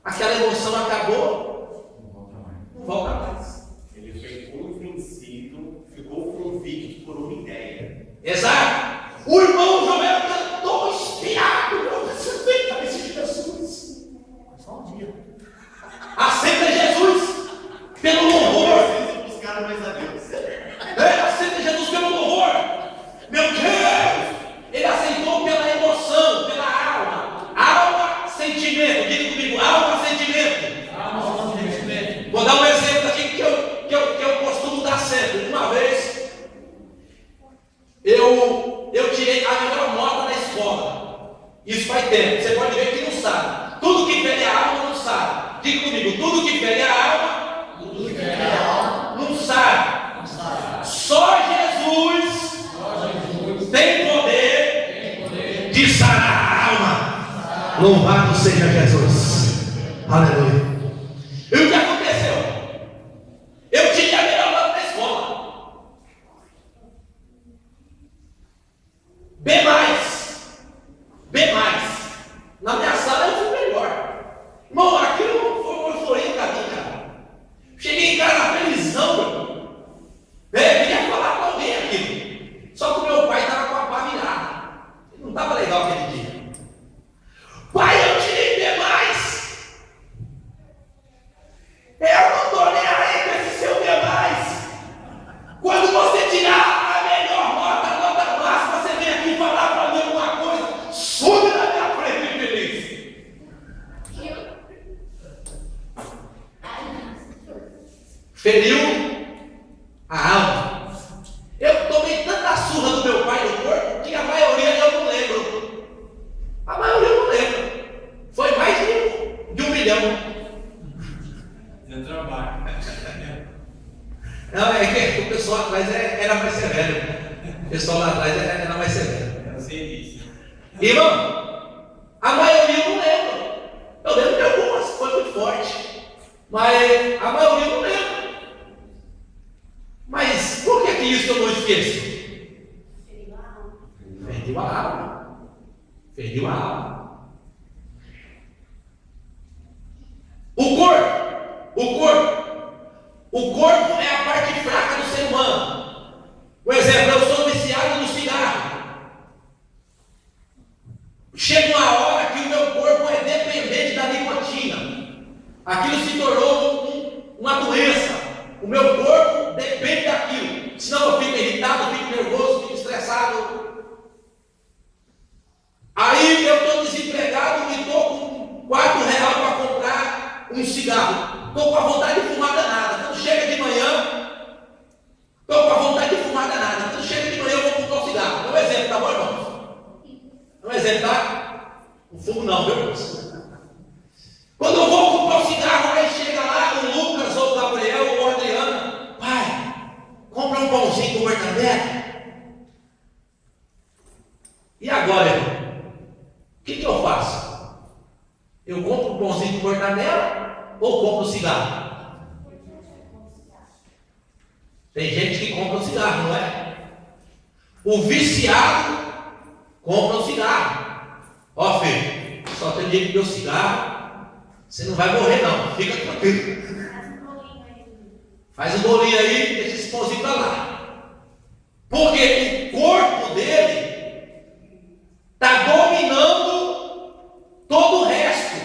aquela emoção acabou, não volta mais. Ele foi convencido, ficou convicto por uma ideia. Exato. O irmão Joel cantou inspirado. Eu preciso aceitar esse Jesus. Só um dia. Aceita Jesus pelo louvor. Precisa buscar mais a Deus. Aceita Jesus pelo louvor. Meu Deus! Ele aceitou pela emoção, pela alma. Alma, sentimento. Diga comigo, alma, sentimento. Alma, sentimento. Vou dar um exemplo aqui que eu costumo dar sempre. Uma vez, eu tirei a melhor nota da escola. Isso faz tempo. Você pode ver que não sabe. Tudo que fere a alma não sabe. Diga comigo, tudo que fere a alma não sabe. Só Jesus tem poder de Louvado seja Jesus. Aleluia. E o que aconteceu? Eu tinha a melhor nota da escola. B+. Na minha sala eu fui melhor. Irmão, aquilo foi uma euforia pra mim, cara. Cheguei em casa felizão, meu. Queria falar com alguém aqui. Só que o meu pai estava com a pá virada. Não estava legal aquele dia. Pai, eu tirei B+. Eu não estou nem aí com esse seu B+. Quando você tirar a melhor nota, a nota máxima, você vem aqui falar para mim alguma coisa. Sube na minha frente, infeliz. Feriu a alma. Eu tomei tanta surra do meu pai no corpo que a maioria eu não lembro. A maioria eu não lembro. Foi mais de 1 milhão. Deu trabalho. Não, é que o pessoal atrás era mais severo. O pessoal lá atrás era mais severo. Eu sei disso. Irmão, a maioria eu não lembro. Eu lembro de algumas, foi muito forte. Mas a maioria eu não lembro. Mas por que isso eu não esqueço? Feriu a alma. Feriu a alma. O corpo é a parte fraca do ser humano. Por exemplo, eu sou viciado no cigarro. Chega uma hora que o meu corpo é dependente da nicotina. Aquilo se tornou uma doença. O meu corpo depende daquilo. Senão eu fico irritado, eu fico nervoso, fico estressado. Aí eu estou desempregado e estou com R$4 para comprar um cigarro. Estou com a vontade de fumar danada. Quando chega de manhã, estou com a vontade de fumar danada. Quando chega de manhã, eu vou comprar um cigarro. É um exemplo, tá bom, irmãos? É um exemplo, tá? Não fumo não, viu, irmãos? Quando eu vou comprar um cigarro, aí chega lá o Lucas, ou o Gabriel, ou a Adriana. Pai, compra um pãozinho com mortadela. E agora, irmão? O que eu faço? Eu compro um pãozinho com mortadela ou compro um cigarro? Tem gente que compra um cigarro, não é? O viciado compra um cigarro. Ó, filho, só tem dia que meu cigarro, você não vai morrer não, fica tranquilo. Faz um bolinho aí, deixa esse pãozinho para lá. Porque o corpo dele está dominando todo o resto.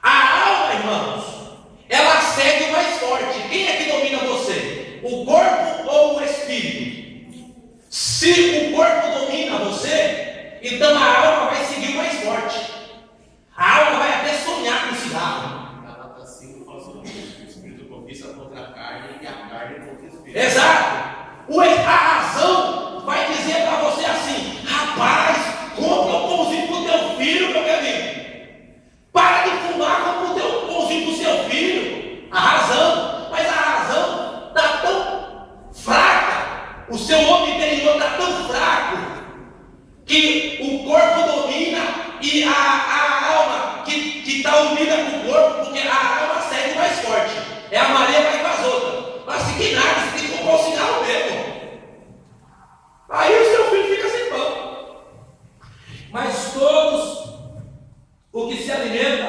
A alma, irmãos, ela segue o mais forte. Quem é que domina você? O corpo ou o espírito? Se o corpo domina você, então a alma vai seguir o mais forte. A alma vai até sonhar com o cigarro. A nota 5 fala sobre isso. O espírito cobiça contra a carne e a carne contra o espírito. Exato. A razão vai dizer para você assim: rapaz, compra um pãozinho para o teu filho, meu querido. Para de fumar, compra um pãozinho para o seu filho. A razão, mas a razão está tão fraca, o seu homem interior está tão fraco, que o corpo domina e a alma que está unida com o corpo, porque a alma segue mais forte. É a Maria vai com as outras. Mas se que nada, você tem que comprar um cigarro mesmo. Aí o seu filho fica sem pão. Mas todos o que se alimenta,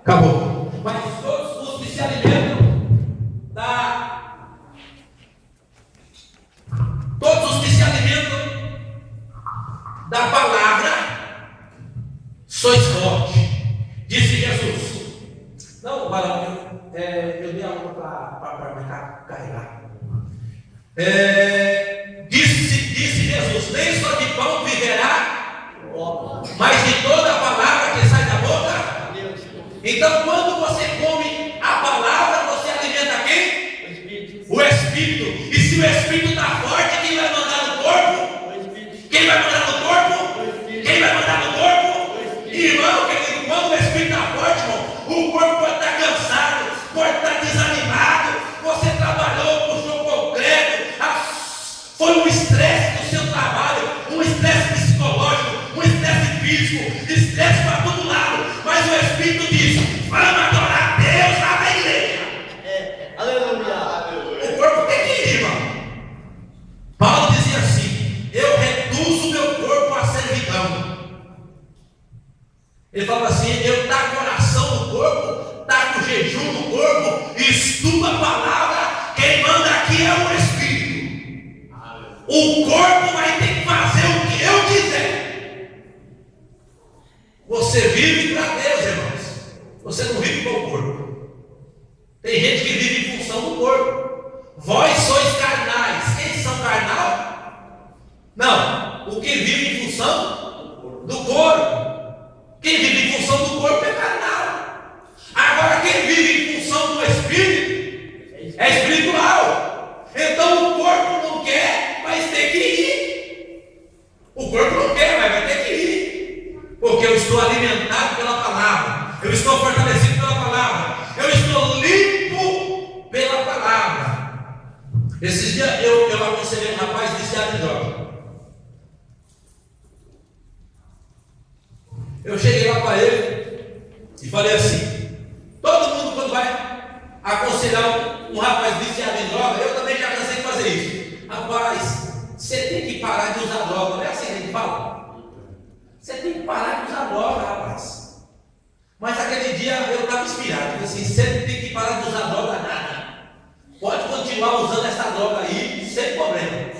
acabou. Mas todos os que se alimentam todos os que se alimentam da palavra, sois fortes, disse Jesus. Não, varão, eu dei a outra para carregar. Disse Jesus: nem só de pão viverá, mas de toda a palavra que sai da boca. Então, quando você come a palavra, você alimenta quem? O Espírito. E se o Espírito está forte, quem vai mandar no corpo? Quem vai mandar no corpo? Quem vai mandar no corpo? Irmão, querido, quando o Espírito está forte, irmão, o corpo pode estar cansado, pode estar desanimado. Você trabalhou, puxou concreto, foi um estresse do seu trabalho, um estresse físico, estresse para todo lado, mas o Espírito diz: vamos adorar a Deus lá na igreja. Aleluia. O corpo tem que ir, irmão. Paulo dizia assim: eu reduzo meu corpo à servidão. Ele falava assim: eu taco oração no corpo, taco jejum no corpo, estudo a palavra, quem manda aqui é o Espírito. O corpo vai ter que fazer o que eu quiser. Você vive para Deus, irmãos. Você não vive para o corpo. Tem gente que vive em função do corpo. Vós sois carnais. Quem são carnal? Não. O que vive em função do corpo. Quem vive em função do corpo é carnal. Agora quem vive em função do Espírito é espiritual. Então o corpo não quer, mas tem que ir. O corpo não quer, mas vai ter que ir. Porque eu estou alimentado pela palavra. Eu estou fortalecido pela palavra. Eu estou limpo pela palavra. Esses dias eu aconselhei um rapaz viciado em droga. Eu cheguei lá para ele e falei assim: todo mundo quando vai aconselhar um rapaz viciado em droga, eu também já cansei de fazer isso. Rapaz, você tem que parar de usar droga. Não é assim que a gente fala? Você tem que parar de usar droga, rapaz. Mas aquele dia eu estava inspirado. Eu disse assim: você não tem que parar de usar droga nada. Pode continuar usando essa droga aí sem problema.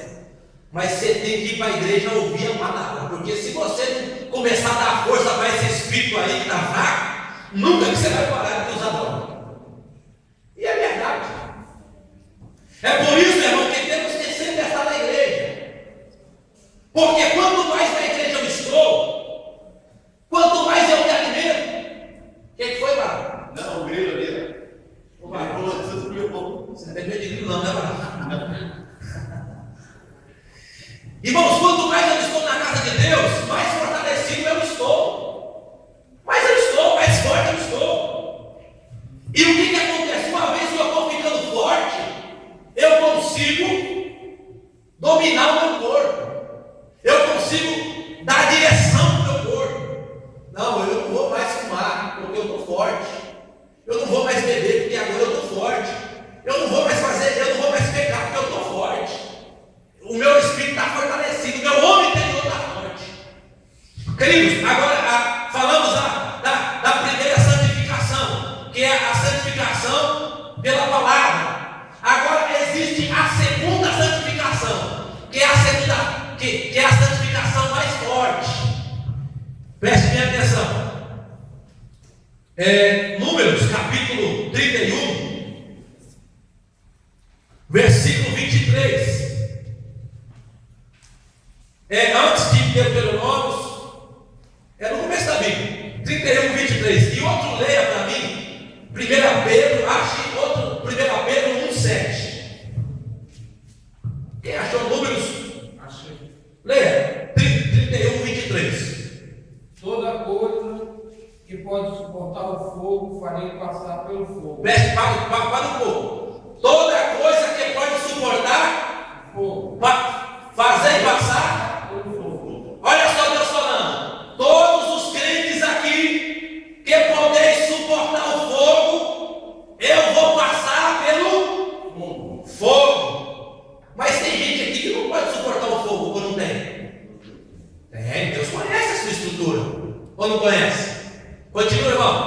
Mas você tem que ir para a igreja ouvir a palavra. Porque se você não começar a dar força para esse espírito aí que está fraco, nunca que você vai parar de usar droga. E é verdade. É por isso, meu irmão, que temos que sempre estar na igreja. Porque quanto mais na igreja eu estou, quanto mais eu me alimento. O que foi, Barão? Não, o grilo ali. Ô, Barão, você não tem medo de grilo não, né, Barão? Irmãos, quanto mais eu estou na casa de Deus, mais fortalecido eu estou. Mais eu estou, mais forte eu estou. E o que acontece? Uma vez que eu estou ficando forte, eu consigo dominar o meu corpo. Eu consigo dar direção para o meu corpo. Não, eu não vou mais fumar, porque eu estou forte. Eu não vou mais beber, porque agora eu estou forte. Eu não vou mais pecar, porque eu estou forte. O meu espírito está fortalecido, o meu homem interior está forte. Queridos, agora falamos da primeira santificação, que é a santificação pela palavra. Agora existe a segunda santificação, que é a santificação mais forte. Preste bem atenção. Números, capítulo 31, versículo 23. Antes de Deuteronômios, no começo da Bíblia, 31, 23. E outro leia para mim, 1 Pedro, ache outro, 1 Pedro 1, 7. Quem achou números? Achei. Leia, 31, 23. Toda coisa que pode suportar o fogo, farei passar pelo fogo. Para um pouco. Toda coisa que pode suportar, Fogo. fazer passar. Pelo fogo. Olha só Deus falando: todos os crentes aqui que podeis suportar o fogo, eu vou passar pelo fogo. Mas tem gente aqui que não pode suportar o fogo, ou não tem? Tem, Deus conhece a sua estrutura, ou não conhece? Continua, irmão.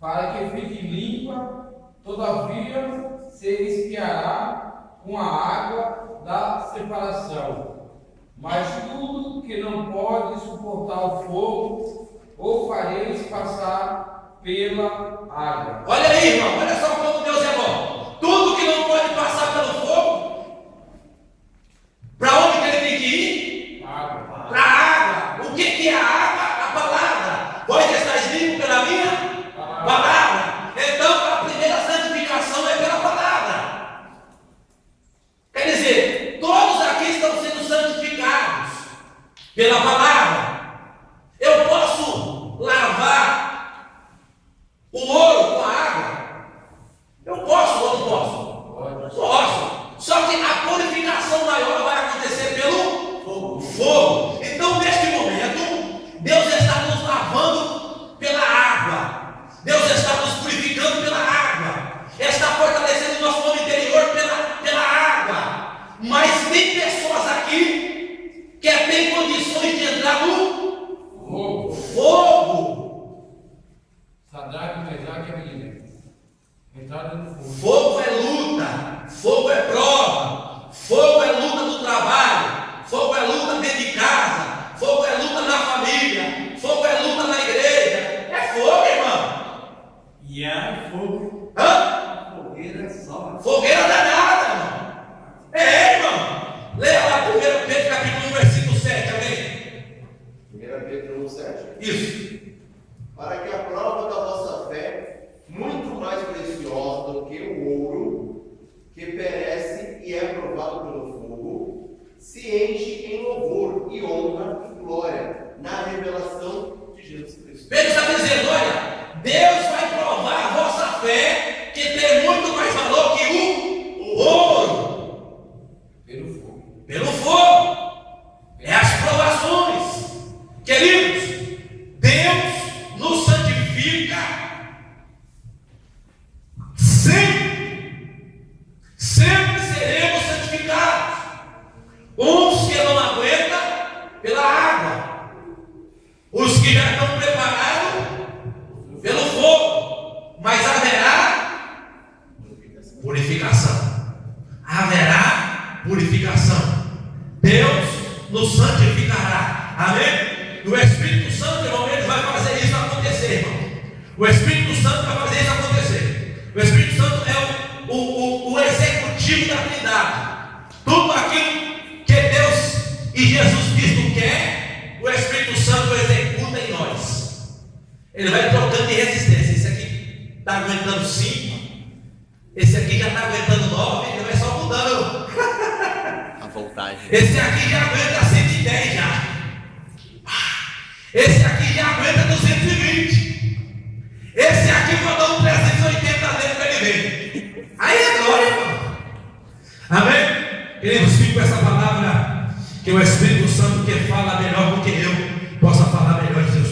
Para que fique limpa, todavia se espiará com a água da separação. Mas tudo que não pode suportar o fogo, ou fareis passar pela água. Olha aí, irmão, olha só como Deus é bom. Tudo que não pode passar pelo fogo, para onde que ele tem que ir? Água. Para a água. O que é a água? A palavra. Vós estáis limpos pela minha palavra. Então, a primeira santificação é pela palavra. Quer dizer, todos aqui estão sendo santificados pela palavra. Eu posso lavar o ouro com a água? Eu posso ou não posso? Posso. Só que a purificação maior vai acontecer pelo fogo. condições de entrar no Fogo. fogo. Sadraque, Mesaque e Abednego. Entraram no fogo. Fogo é luta, fogo é prova, fogo é luta do trabalho, fogo é luta dentro de casa, fogo é luta na família, fogo é luta na igreja. É fogo, irmão. E há fogo. Hã? Fogueira só. Fogueira danada, irmão. É, irmão. Leia lá 1 Pedro capítulo 1, versículo 7, amém? 1 Pedro 1,7. Isso. Para que a prova da vossa fé, muito mais preciosa do que o ouro, que perece e é provado pelo fogo, se enche em louvor e honra e glória na revelação de Jesus Cristo. Pedro está dizendo, olha, Deus vai provar a vossa fé, que tem muito mais valor que o ouro. Pelo fogo. Pelo fogo. É as provações. Queridos, Deus nos santifica sempre. Sempre seremos santificados. Uns que não aguentam pela água, os que já estão preparados pelo fogo, mas haverá purificação. Haverá purificação. Deus nos santificará. Amém? E o Espírito Santo, irmão, ele vai fazer isso acontecer, irmão. O Espírito Santo vai fazer isso acontecer. O Espírito Santo é o executivo da Trindade. Tudo aquilo que Deus e Jesus Cristo quer, o Espírito Santo executa em nós. Ele vai trocando de resistência. Esse aqui está aguentando 5, esse aqui já está aguentando 9, ele vai só mudando A voltagem. esse aqui já aguenta 110 já. Esse aqui já aguenta 220. Esse aqui vou dar um 380 dentro para ele ver. Aí é glória, irmão. Amém? Queremos ficar com essa palavra, que o Espírito Santo que fala melhor do que eu possa falar melhor de seus